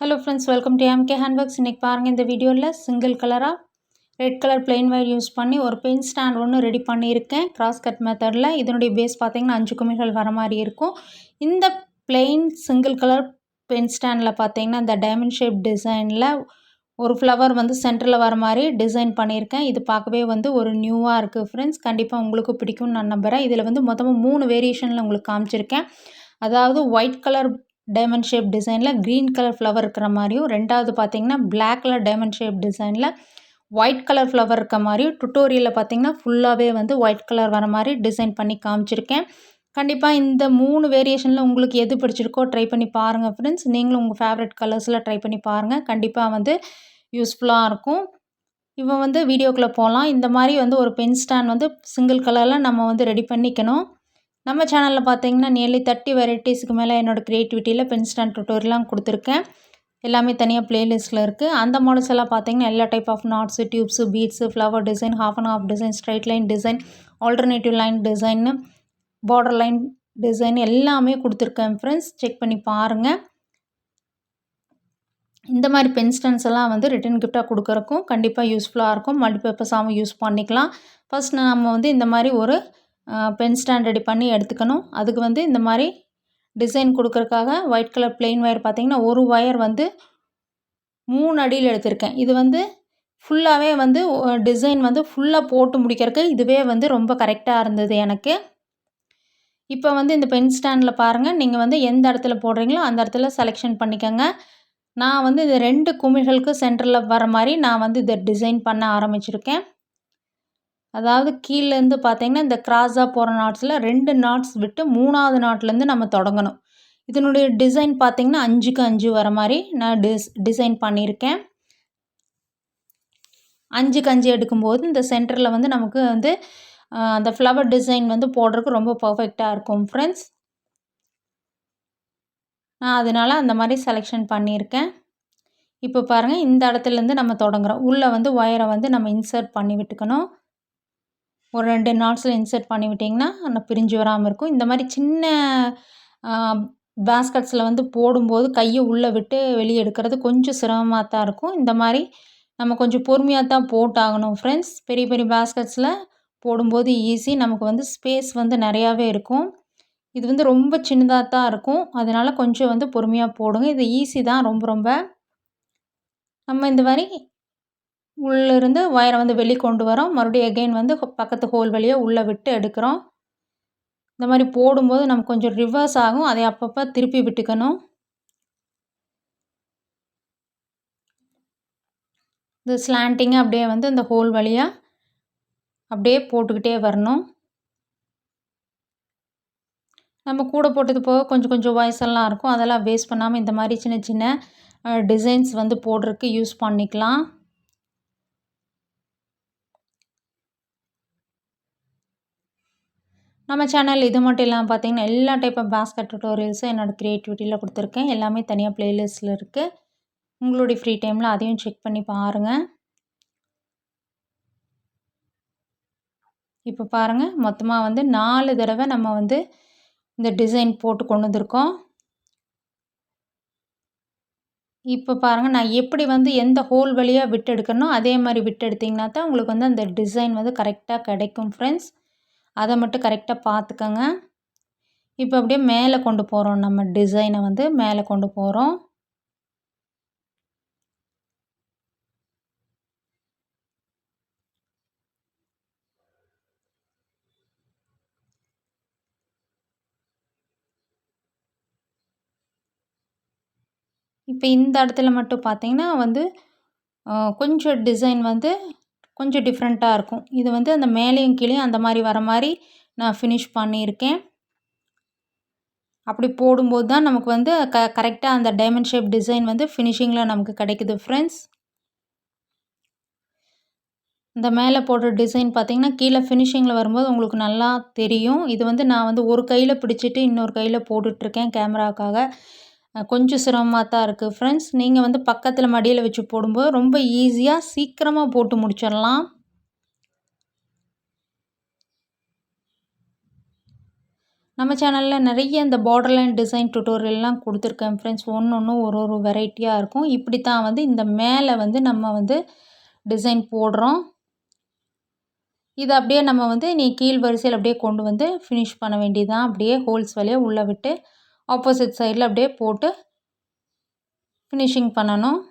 Hello friends, welcome to MK handworks. இன்றைக்கி பாருங்கள், இந்த வீடியோவில் சிங்கிள் கலராக red colour plain wire use பண்ணி ஒரு பென் ஸ்டாண்ட் ஒன்று ரெடி பண்ணியிருக்கேன். கிராஸ் கட் மெத்தடில். இதனுடைய பேஸ் பார்த்திங்கன்னா 5 குமிழ்கள் வர மாதிரி இருக்கும். இந்த பிளெயின் சிங்கிள் கலர் பென் ஸ்டாண்டில் பார்த்திங்கன்னா இந்த டைமண்ட் ஷேப் டிசைனில் ஒரு ஃப்ளவர் வந்து சென்டரில் வர மாதிரி டிசைன் பண்ணியிருக்கேன். இது பார்க்கவே வந்து ஒரு நியூவாக இருக்குது ஃப்ரெண்ட்ஸ். கண்டிப்பாக உங்களுக்கு பிடிக்கும்னு நான் நம்புகிறேன். இதில் வந்து மொத்தமாக 3 வேரியேஷனில் உங்களுக்கு காமிச்சிருக்கேன். அதாவது ஒயிட் கலர் டைமண்ட் ஷேப் டிசைனில் க்ரீன் கலர் ஃப்ளவர் இருக்கிற மாதிரியும், ரெண்டாவது பார்த்திங்கன்னா பிளாக் கலர் டைமண்ட் ஷேப் டிசைனில் ஒயிட் கலர் ஃப்ளவர் இருக்க மாதிரியும், டுட்டோரியலில் பார்த்திங்கன்னா ஃபுல்லாகவே வந்து ஒயிட் கலர் வர மாதிரி டிசைன் பண்ணி காமிச்சிருக்கேன். கண்டிப்பாக இந்த 3 வேரியேஷனில் உங்களுக்கு எது பிடிச்சிருக்கோ ட்ரை பண்ணி பாருங்கள் ஃப்ரெண்ட்ஸ். நீங்களும் உங்கள் ஃபேவரட் கலர்ஸில் ட்ரை பண்ணி பாருங்கள். கண்டிப்பாக வந்து யூஸ்ஃபுல்லாக இருக்கும். இப்போ வந்து வீடியோக்குள்ளே போகலாம். இந்த மாதிரி வந்து ஒரு பென் ஸ்டாண்ட் வந்து சிங்கிள் கலரில் நம்ம வந்து ரெடி பண்ணிக்கணும். நம்ம சேனலில் பார்த்தீங்கன்னா நியர்லி 30 வெரைட்டிஸ்க்கு மேலே என்னோடய க்ரியேட்டிவிட்டியில் பென் ஸ்டாண்ட் டுட்டோரியல்லாம் கொடுத்துருக்கேன். எல்லாமே தனியாக ப்ளேலிஸ்ட்டில் இருக்குது. அந்த மாடல்ஸ் எல்லாம் பார்த்தீங்கன்னா எல்லா type of knots, tubes, beads, flower design, half and half design, straight line design, alternative line டிசைன்னு, பார்டர் லைன் டிசைன் எல்லாமே கொடுத்துருக்கேன் ஃப்ரெண்ட்ஸ். செக் பண்ணி பாருங்கள். இந்த மாதிரி பென் ஸ்டாண்ட்ஸ் எல்லாம் வந்து ரிட்டன் கிஃப்டாக கொடுக்குறக்கும் கண்டிப்பாக யூஸ்ஃபுல்லாக இருக்கும். மல்டிபர்பஸாகவும் யூஸ் பண்ணிக்கலாம். ஃபர்ஸ்ட் நம்ம வந்து இந்த மாதிரி ஒரு பென் ஸ்டாண்ட் ரெடி பண்ணி எடுத்துக்கணும். அதுக்கு வந்து இந்த மாதிரி டிசைன் கொடுக்குறக்காக ஒயிட் கலர் பிளெயின் ஒயர் பார்த்திங்கன்னா ஒரு ஒயர் வந்து 3 அடியில் எடுத்திருக்கேன். இது வந்து ஃபுல்லாகவே வந்து டிசைன் வந்து ஃபுல்லாக போட்டு முடிக்கிறதுக்கு இதுவே வந்து ரொம்ப கரெக்டாக இருந்தது எனக்கு. இப்போ வந்து இந்த பென் ஸ்டாண்டில் பாருங்கள், நீங்கள் வந்து எந்த இடத்துல போடுறீங்களோ அந்த இடத்துல செலெக்ஷன் பண்ணிக்கோங்க. நான் வந்து இது 2 குமிழ்களுக்கு சென்டரில் வர மாதிரி நான் வந்து இதை டிசைன் பண்ண ஆரம்பிச்சிருக்கேன். அதாவது கீழேருந்து பார்த்திங்கன்னா இந்த கிராஸாக போகிற நாட்ஸில் 2 நாட்ஸ் விட்டு 3ஆவது நாட்லேருந்து நம்ம தொடங்கணும். இதனுடைய டிசைன் பார்த்திங்கன்னா 5க்கு 5 வர மாதிரி நான் டிசைன் பண்ணியிருக்கேன். 5க்கு 5 எடுக்கும்போது இந்த சென்டரில் வந்து நமக்கு வந்து அந்த ஃப்ளவர் டிசைன் வந்து போடுறதுக்கு ரொம்ப பர்ஃபெக்டாக இருக்கும் ஃப்ரெண்ட்ஸ். நான் அதனால் அந்த மாதிரி செலெக்ஷன் பண்ணியிருக்கேன். இப்போ பாருங்கள், இந்த இடத்துலேருந்து நம்ம தொடங்குறோம். உள்ளே வந்து ஒயரை வந்து நம்ம இன்சர்ட் பண்ணி விட்டுக்கணும். ஒரு 2 நாட்ஸில் இன்சர்ட் பண்ணி விட்டிங்கன்னா ஆனால் பிரிஞ்சு வராமல் இருக்கும். இந்த மாதிரி சின்ன பேஸ்கட்ஸில் வந்து போடும்போது கையை உள்ளே விட்டு வெளியே எடுக்கிறது கொஞ்சம் சிரமமாக தான் இருக்கும். இந்த மாதிரி நம்ம கொஞ்சம் பொறுமையாக தான் போட்டாகணும் ஃப்ரெண்ட்ஸ். பெரிய பெரிய பேஸ்கட்ஸில் போடும்போது ஈஸி. நமக்கு வந்து ஸ்பேஸ் வந்து நிறையாவே இருக்கும். இது வந்து ரொம்ப சின்னதாக தான் இருக்கும். அதனால் கொஞ்சம் வந்து பொறுமையாக போடுங்க. இது ஈஸி தான் ரொம்ப. நம்ம இந்த மாதிரி உள்ளிருந்து ஒயரை வந்து வெளியே கொண்டு வரோம். மறுபடியும் எகெயின் வந்து பக்கத்து ஹோல் வழியாக உள்ளே விட்டு எடுக்கிறோம். இந்த மாதிரி போடும்போது நமக்கு கொஞ்சம் ரிவர்ஸ் ஆகும். அதை அப்பப்போ திருப்பி விட்டுக்கணும். இந்த ஸ்லாண்டிங்காக அப்படியே வந்து இந்த ஹோல் வழியாக அப்படியே போட்டுக்கிட்டே வரணும். நம்ம கூட போட்டது போக கொஞ்சம் கொஞ்சம் வாய்ஸெல்லாம் இருக்கும். அதெல்லாம் வேஸ்ட் பண்ணாமல் இந்த மாதிரி சின்ன சின்ன டிசைன்ஸ் வந்து போடுறதுக்கு யூஸ் பண்ணிக்கலாம். நம்ம சேனல் இது மட்டும் இல்லாமல் பார்த்திங்கன்னா எல்லா டைப் ஆஃப் பேஸ்கட் டுட்டோரியல்ஸும் என்னோடய க்ரியேட்டிவிட்டியில் கொடுத்துருக்கேன். எல்லாமே தனியாக ப்ளேலிஸ்ட்டில் இருக்குது. உங்களுடைய ஃப்ரீ டைமில் அதையும் செக் பண்ணி பாருங்கள். இப்போ பாருங்கள், மொத்தமாக வந்து 4 தடவை நம்ம வந்து இந்த டிசைன் போட்டு கொண்டு வந்திருக்கோம். இப்போ பாருங்கள், நான் எப்படி வந்து எந்த ஹோல் வழியாக விட்டு எடுக்கணும் அதே மாதிரி விட்டு எடுத்திங்கன்னா தான் உங்களுக்கு வந்து அந்த டிசைன் வந்து கரெக்டாக கிடைக்கும் ஃப்ரெண்ட்ஸ். அதை மட்டும் கரெக்டாக பார்த்துக்கோங்க. இப்போ அப்படியே மேலே கொண்டு போகிறோம். நம்ம டிசைனை வந்து மேலே கொண்டு போகிறோம். இப்போ இந்த இடத்துல மட்டும் பார்த்திங்கன்னா வந்து கொஞ்சம் டிசைன் வந்து கொஞ்சம் டிஃப்ரெண்ட்டாக இருக்கும். இது வந்து அந்த மேலேயும் கீழேயும் அந்த மாதிரி வர மாதிரி நான் ஃபினிஷ் பண்ணியிருக்கேன். அப்படி போடும்போது தான் நமக்கு வந்து கரெக்டாக அந்த டைமண்ட் ஷேப் டிசைன் வந்து ஃபினிஷிங்கில் நமக்கு கிடைக்குது ஃப்ரெண்ட்ஸ். இந்த மேலே போடுற டிசைன் பார்த்திங்கன்னா கீழே ஃபினிஷிங்கில் வரும்போது உங்களுக்கு நல்லா தெரியும். இது வந்து நான் வந்து ஒரு கையில் பிடிச்சிட்டு இன்னொரு கையில் போட்டுட்ருக்கேன் கேமராக்காக. கொஞ்சம் சிரமமாக தான் இருக்குது ஃப்ரெண்ட்ஸ். நீங்கள் வந்து பக்கத்தில் மடியில் வச்சு போடும்போது ரொம்ப ஈஸியாக சீக்கிரமாக போட்டு முடிச்சிடலாம். நம்ம சேனலில் நிறைய இந்த பார்டர் லைன் டிசைன் டுட்டோரியல்லாம் கொடுத்துருக்கேன் ஃப்ரெண்ட்ஸ். ஒன்று ஒரு வெரைட்டியாக இருக்கும். இப்படி தான் வந்து இந்த மேலே வந்து நம்ம வந்து டிசைன் போடுறோம். இதை அப்படியே நம்ம வந்து கீழ் வரிசையில் அப்படியே கொண்டு வந்து ஃபினிஷ் பண்ண வேண்டியதுதான். அப்படியே ஹோல்ஸ் வழியாக உள்ளே விட்டு ஆப்போசிட் சைடில் அப்படியே போட்டு ஃபினிஷிங் பண்ணணும்.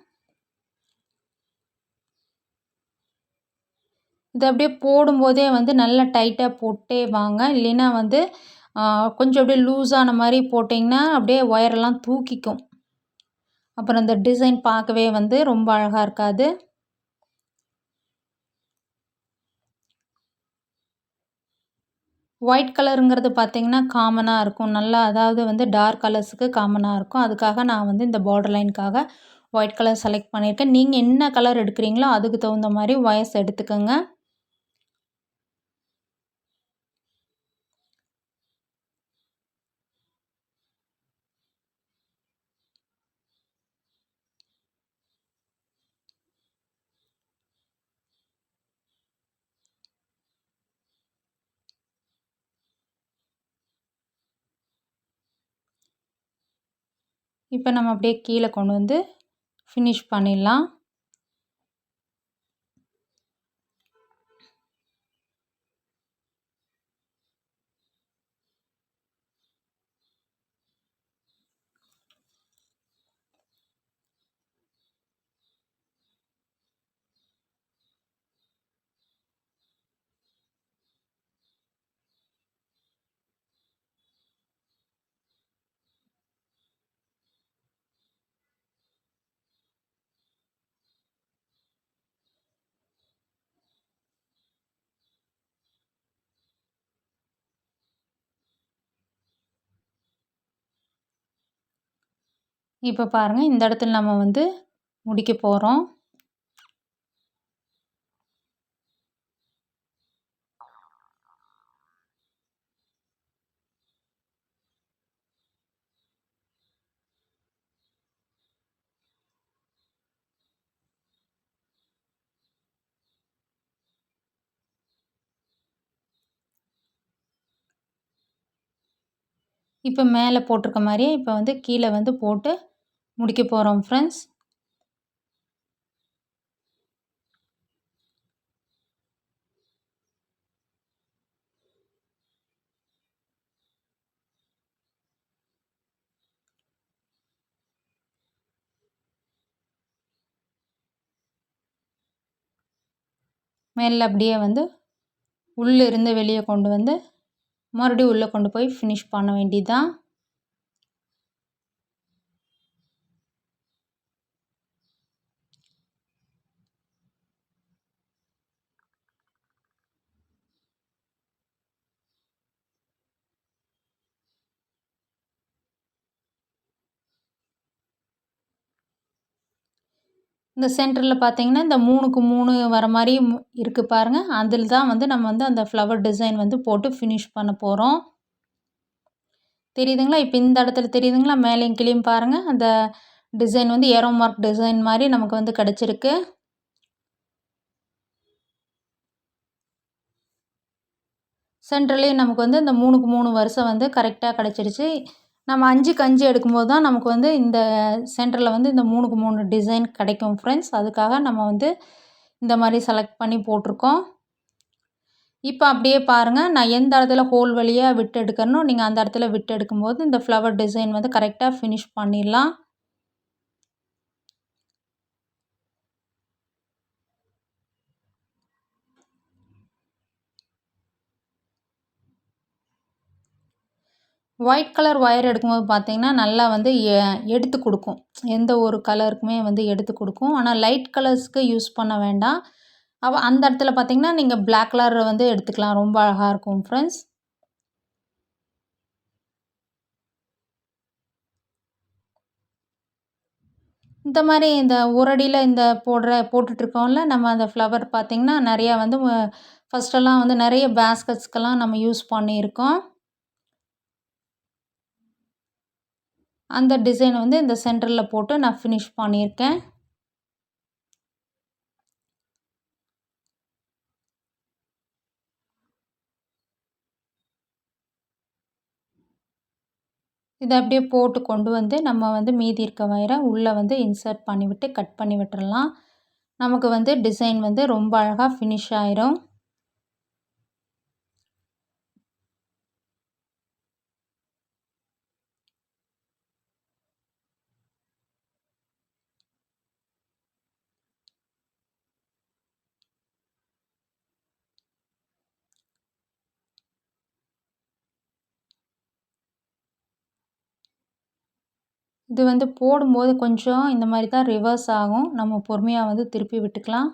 இது அப்படியே போடும்போதே வந்து நல்லா டைட்டாக போட்டே வாங்க. இல்லைன்னா வந்து கொஞ்சம் அப்படியே லூஸான மாதிரி போட்டிங்கன்னா அப்படியே ஒயரெல்லாம் தூக்கிக்கும். அப்புறம் இந்த டிசைன் பார்க்கவே வந்து ரொம்ப அழகாக இருக்காது. ஒயிட் கலருங்கிறது பார்த்திங்கன்னா காமனாக இருக்கும். நல்லா அதாவது வந்து டார்க் கலர்ஸுக்கு காமனாக இருக்கும். அதுக்காக நான் வந்து இந்த பார்டர் லைனுக்காக ஒயிட் கலர் செலக்ட் பண்ணியிருக்கேன். நீங்கள் என்ன கலர் எடுக்கிறீங்களோ அதுக்கு தகுந்த மாதிரி ஒயர்ஸ் எடுத்துக்கோங்க. இப்போ நம்ம அப்படியே கீழே கொண்டு வந்து ஃபினிஷ் பண்ணிடலாம். இப்போ பாருங்கள், இந்த இடத்துல நம்ம வந்து முடிக்க போகிறோம். இப்போ மேலே போட்டிருக்க மாதிரியே இப்போ வந்து கீழே வந்து போட்டு முடிக்க போகிறோம் ஃப்ரெண்ட்ஸ். மேலே அப்படியே வந்து உள்ளே இருந்து வெளியே கொண்டு வந்து மறுபடியும் உள்ளே கொண்டு போய் ஃபினிஷ் பண்ண வேண்டியதுதான். இந்த சென்டரில் பார்த்தீங்கன்னா இந்த 3க்கு 3 வர மாதிரி இருக்குது பாருங்கள். அதில் தான் வந்து நம்ம வந்து அந்த ஃப்ளவர் டிசைன் வந்து போட்டு ஃபினிஷ் பண்ண போகிறோம். தெரியுதுங்களா? இப்போ இந்த இடத்துல தெரியுதுங்களா? மேலேயும் கீழேயும் பாருங்கள், அந்த டிசைன் வந்து ஏரோ மார்க் டிசைன் மாதிரி நமக்கு வந்து கிடச்சிருக்கு. சென்டர்லேயும் நமக்கு வந்து இந்த 3க்கு 3 வரிசை வந்து கரெக்டாக கிடச்சிருச்சு. நம்ம 5க்கு 5 எடுக்கும்போது தான் நமக்கு வந்து இந்த சென்டரில் வந்து இந்த 3க்கு 3 டிசைன் கிடைக்கும் ஃப்ரெண்ட்ஸ். அதுக்காக நம்ம வந்து இந்த மாதிரி செலக்ட் பண்ணி போட்டிருக்கோம். இப்போ அப்படியே பாருங்கள், நான் எந்த இடத்துல ஹோல் வழியாக விட்டு எடுக்கிறனோ நீங்கள் அந்த இடத்துல விட்டு எடுக்கும்போது இந்த ஃப்ளவர் டிசைன் வந்து கரெக்டாக ஃபினிஷ் பண்ணிடலாம். ஒயிட் கலர் ஒயர் எடுக்கும்போது பார்த்தீங்கன்னா நல்லா வந்து எடுத்து கொடுக்கும். எந்த ஒரு கலருக்குமே வந்து எடுத்து கொடுக்கும். ஆனால் லைட் கலர்ஸ்க்கு யூஸ் பண்ண வேண்டாம். அந்த இடத்துல பார்த்தீங்கன்னா நீங்கள் பிளாக் கலர் வந்து எடுத்துக்கலாம். ரொம்ப அழகாக இருக்கும் ஃப்ரெண்ட்ஸ். இந்த மாதிரி இந்த உரடியில் இந்த போட்டுட்ருக்கோம்ல நம்ம அந்த ஃப்ளவர் பார்த்திங்கன்னா நிறையா வந்து ஃபஸ்ட்டெல்லாம் வந்து நிறைய பேஸ்கட்ஸ்க்கெல்லாம் நம்ம யூஸ் பண்ணியிருக்கோம். அந்த டிசைன் வந்து இந்த சென்டரில் போட்டு நான் ஃபினிஷ் பண்ணியிருக்கேன். இதை அப்படியே போட்டு கொண்டு வந்து நம்ம வந்து மீதி இருக்க வயரை உள்ளே வந்து இன்சர்ட் பண்ணிவிட்டு கட் பண்ணி விட்டுறலாம். நமக்கு வந்து டிசைன் வந்து ரொம்ப அழகாக ஃபினிஷ் ஆயிரும். இது வந்து போடும்போது கொஞ்சம் இந்த மாதிரி தான் ரிவர்ஸ் ஆகும். நம்ம பொறுமையாக வந்து திருப்பி விட்டுக்கலாம்.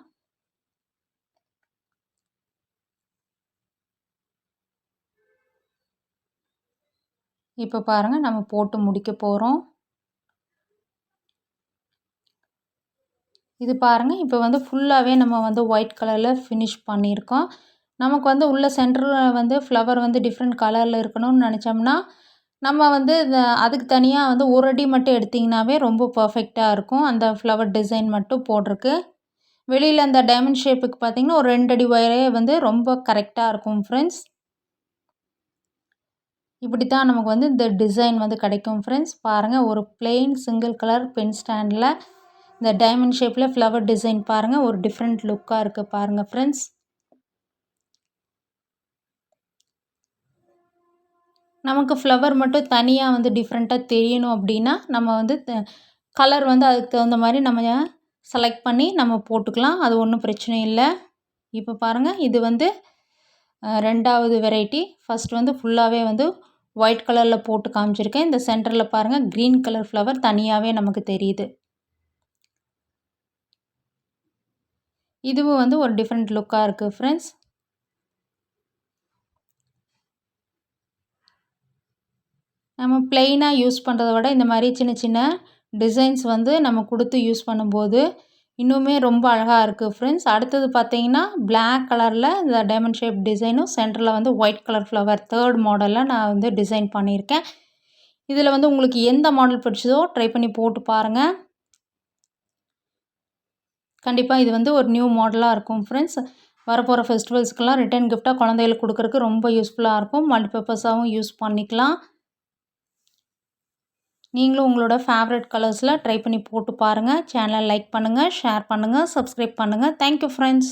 இப்போ பாருங்கள், நம்ம போட்டு முடிக்க போகிறோம். இது பாருங்கள், இப்போ வந்து ஃபுல்லாகவே நம்ம வந்து ஒயிட் கலரில் ஃபினிஷ் பண்ணியிருக்கோம். நமக்கு வந்து உள்ள சென்டரில் வந்து ஃப்ளவர் வந்து டிஃப்ரெண்ட் கலரில் இருக்கணும்னு நினச்சோம்னா, நம்ம வந்து அதுக்கு தனியாக வந்து ஒரு அடி மட்டும் எடுத்திங்கனாவே ரொம்ப பர்ஃபெக்டாக இருக்கும். அந்த ஃப்ளவர் டிசைன் மட்டும் போடுறக்கு. வெளியில் அந்த டைமண்ட் ஷேப்புக்கு பார்த்திங்கன்னா ஒரு 2 அடி ஒயரே வந்து ரொம்ப கரெக்டாக இருக்கும் ஃப்ரெண்ட்ஸ். இப்படி தான் நமக்கு வந்து இந்த டிசைன் வந்து கிடைக்கும் ஃப்ரெண்ட்ஸ். பாருங்கள், ஒரு பிளெயின் சிங்கிள் கலர் பென் ஸ்டாண்டில் இந்த டைமண்ட் ஷேப்பில் ஃப்ளவர் டிசைன் பாருங்கள், ஒரு டிஃப்ரெண்ட் லுக்காக இருக்குது பாருங்கள் ஃப்ரெண்ட்ஸ். நமக்கு ஃப்ளவர் மட்டும் தனியாக வந்து டிஃப்ரெண்ட்டாக தெரியணும் அப்படின்னா நம்ம வந்து கலர் வந்து அதுக்கு தகுந்த மாதிரி நம்ம செலக்ட் பண்ணி நம்ம போட்டுக்கலாம். அது ஒன்றும் பிரச்சனை இல்லை. இப்போ பாருங்கள், இது வந்து 2வது வெரைட்டி. ஃபஸ்ட் வந்து ஃபுல்லாகவே வந்து ஒயிட் கலரில் போட்டு காமிச்சிருக்கேன். இந்த சென்டரில் பாருங்கள், க்ரீன் கலர் ஃப்ளவர் தனியாகவே நமக்கு தெரியுது. இதுவும் வந்து ஒரு டிஃப்ரெண்ட் லுக்காக இருக்குது ஃப்ரெண்ட்ஸ். நம்ம ப்ளெயினாக யூஸ் பண்ணுறத விட இந்த மாதிரி சின்ன சின்ன டிசைன்ஸ் வந்து நம்ம கொடுத்து யூஸ் பண்ணும்போது இன்னுமே ரொம்ப அழகாக இருக்குது ஃப்ரெண்ட்ஸ். அடுத்தது பார்த்தீங்கன்னா பிளாக் கலரில் இந்த டைமண்ட் ஷேப் டிசைனும் சென்டரில் வந்து ஒயிட் கலர் ஃப்ளவர் 3rd மாடலில் நான் வந்து டிசைன் பண்ணியிருக்கேன். இதில் வந்து உங்களுக்கு எந்த மாடல் பிடிச்சதோ ட்ரை பண்ணி போட்டு பாருங்கள். கண்டிப்பாக இது வந்து ஒரு நியூ மாடலாக இருக்கும் ஃப்ரெண்ட்ஸ். வரப்போகிற ஃபெஸ்டிவல்ஸ்க்கெலாம் ரிட்டன் கிஃப்டாக குழந்தைகளுக்கு கொடுக்குறக்கு ரொம்ப யூஸ்ஃபுல்லாக இருக்கும். மல்டிபர்பஸாகவும் யூஸ் பண்ணிக்கலாம். நீங்களும் உங்களோட ஃபேவரட் கலர்ஸில் ட்ரை பண்ணி போட்டு பாருங்கள். சேனலை லைக் பண்ணுங்கள், ஷேர் பண்ணுங்கள், சப்ஸ்கிரைப் பண்ணுங்கள். Thank you friends.